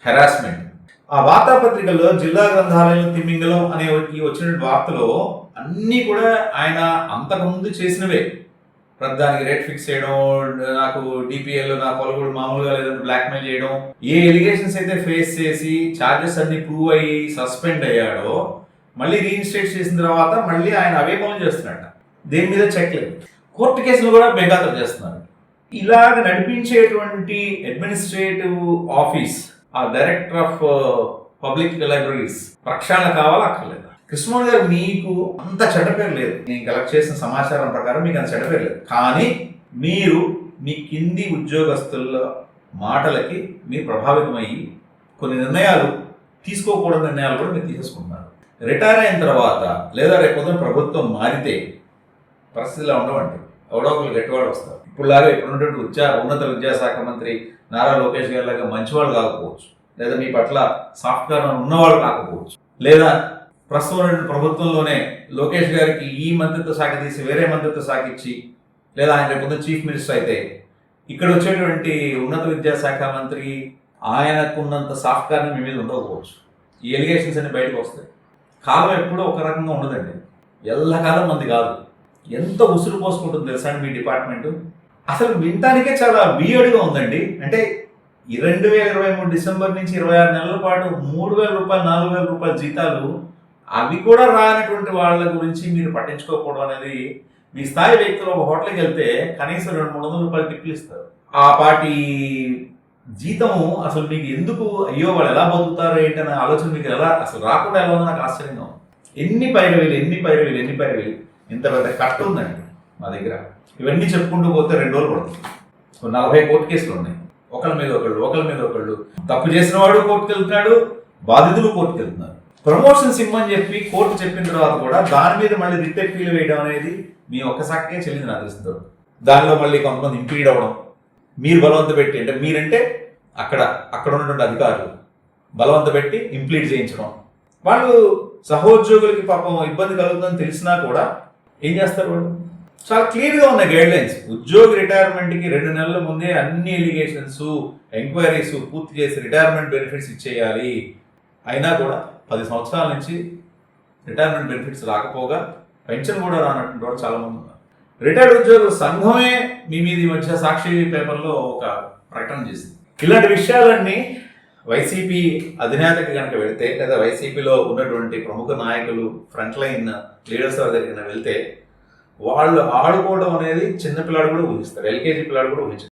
Harassment. ఆ వార్తాపత్రికల్లో జిల్లా గ్రంథాలయం తిమ్మింగలం అనే వచ్చిన వార్తలో అన్నీ కూడా ఆయన అంతకుముందు చేసినవే. దానికి రేట్ ఫిక్స్ చేయడం, నాకు డిపిఎల్ నా కొలగూడు మామూలుగా లేదంటే బ్లాక్మెయిల్ చేయడం, ఏ ఎలిగేషన్స్ అయితే ఫేస్ చేసి ఛార్జెస్ అన్ని ప్రూవ్ అయ్యి సస్పెండ్ అయ్యాడో మళ్ళీ రీఇన్స్టేట్ చేసిన తర్వాత మళ్ళీ ఆయన అవే పనులు చేస్తున్నట్ట. దేని మీద చెక్ లేదు. కోర్టు కేసులు కూడా బేఖాతరు చేస్తున్నారు. ఇలాగ నడిపించేటువంటి అడ్మినిస్ట్రేటివ్ ఆఫీస్ ఆ డైరెక్టర్ ఆఫ్ పబ్లిక్ లైబ్రరీస్ ప్రక్షాళన కావాలా అక్కర్లేదు? కృష్ణమోహన్ గారు, మీకు అంత చెడ్డ పేరు లేదు. నేను కలెక్ట్ చేసిన సమాచారం ప్రకారం మీకు అంత చెడ్డ పేరు లేదు. కానీ మీరు మీ కింది ఉద్యోగస్తుల మాటలకి మీరు ప్రభావితమయ్యి కొన్ని నిర్ణయాలు, తీసుకోకూడని నిర్ణయాలు కూడా మీరు తీసేసుకుంటున్నారు. రిటైర్ అయిన తర్వాత లేదా రేపు ప్రభుత్వం మారితే పరిస్థితిలో ఉండవండి. ఎవడో ఒకరు గట్టివాడు వస్తారు. ఇప్పుడులాగా ఇప్పుడున్నటువంటి ఉన్నత విద్యాశాఖ మంత్రి నారా లోకేష్ గారి లాగా మంచివాళ్ళు కాకపోవచ్చు, లేదా మీ పట్ల సాఫ్ట్గా ఉన్నవాళ్ళు కాకపోవచ్చు, లేదా ప్రస్తుతం ప్రభుత్వంలోనే లోకేష్ గారికి ఈ మంత్రిత్వ శాఖ తీసి వేరే మంత్రిత్వ శాఖ ఇచ్చి, లేదా ఆయన రేపు చీఫ్ మినిస్టర్ అయితే ఇక్కడ వచ్చేటువంటి ఉన్నత విద్యాశాఖ మంత్రి ఆయనకున్నంత సాఫ్ట్గా మీ మీద ఉండకపోవచ్చు. ఈ ఎలిగేషన్స్ అన్ని బయటకు వస్తాయి. కాలం ఎప్పుడూ ఒక రకంగా ఉండదండి. ఎల్లకాలం మంది కాదు. ఎంత ఉసురు పోసుకుంటుంది తెలుసా మీ డిపార్ట్మెంట్? అసలు వినటానికే చాలా వియర్డ్గా ఉందండి. అంటే 2023 డిసెంబర్ నుంచి 26 నెలల పాటు 3,000 రూపాయలు 4,000 రూపాయల జీతాలు, అవి కూడా రానటువంటి వాళ్ళ గురించి మీరు పట్టించుకోకపోవడం అనేది, మీ స్థాయి వ్యక్తులు ఒక హోటల్కి వెళ్తే కనీసం 200-300 రూపాయలు టిప్లు ఇస్తారు. ఆ పాటి జీతము అసలు మీకు ఎందుకు, అయ్యో వాళ్ళు ఎలా బతుకుతారు ఏంటనే ఆలోచన మీకు ఎలా అసలు రాకుండా ఎలా ఉందో నాకు ఆశ్చర్యంగా ఉంది. ఎన్ని పైరవీలు, ఇంత పెద్ద కట్ట ఉందండి మా దగ్గర. ఇవన్నీ చెప్పుకుంటూ పోతే 2 రోజులు పడుతుంది. 40 కోర్టు కేసులు ఉన్నాయి. ఒకళ్ళ మీద ఒకళ్ళు తప్పు చేసిన వాడు కోర్టుకు వెళ్తున్నాడు, బాధితులు కోర్టుకు వెళ్తున్నారు. ప్రమోషన్స్ ఇమ్మని చెప్పి కోర్టు చెప్పిన తర్వాత కూడా దాని మీద మళ్ళీ రిట్ అప్పీల్ వేయడం అనేది మీ ఒక్కసారికే చెల్లింది నాకు తెలుస్తుంది. దానిలో మళ్ళీ కొంతమంది ఇంపీడ్ అవ్వడం, మీరు బలవంత పెట్టి, అంటే మీరంటే అక్కడ ఉన్నటువంటి అధికారులు బలవంత పెట్టి ఇంప్లీడ్ చేయించడం. వాళ్ళు సహోద్యోగులకి పాపం ఇబ్బంది కలుగుతుందని తెలిసినా కూడా ఏం చేస్తారు? వాళ్ళు చాలా క్లియర్గా ఉన్నాయి గైడ్ లైన్స్. ఉద్యోగి రిటైర్మెంట్కి 2 నెలల ముందే అన్ని ఎలిగేషన్స్, ఎంక్వైరీస్ పూర్తి చేసి రిటైర్మెంట్ బెనిఫిట్స్ ఇచ్చేయాలి. అయినా కూడా 10 సంవత్సరాల నుంచి రిటైర్మెంట్ బెనిఫిట్స్ రాకపోగా పెన్షన్ కూడా రానటువంటి వాళ్ళు చాలా మంది ఉన్నారు. రిటైర్డ్ ఉద్యోగుల సంఘమే మీ మీద ఈ మధ్య సాక్షి పేపర్లో ఒక ప్రకటన చేసింది. ఇలాంటి విషయాలన్నీ వైసీపీ అధినేతకి కనుక వెళితే, లేదా వైసీపీలో ఉన్నటువంటి ప్రముఖ నాయకులు, ఫ్రంట్ లైన్ లీడర్స్ దగ్గరికి వెళ్తే, వాళ్ళు ఆడుకోవడం అనేది చిన్నపిల్లాడు కూడా ఊహిస్తారు. ఎల్కేజీ పిల్లాడు కూడా ఊహించారు.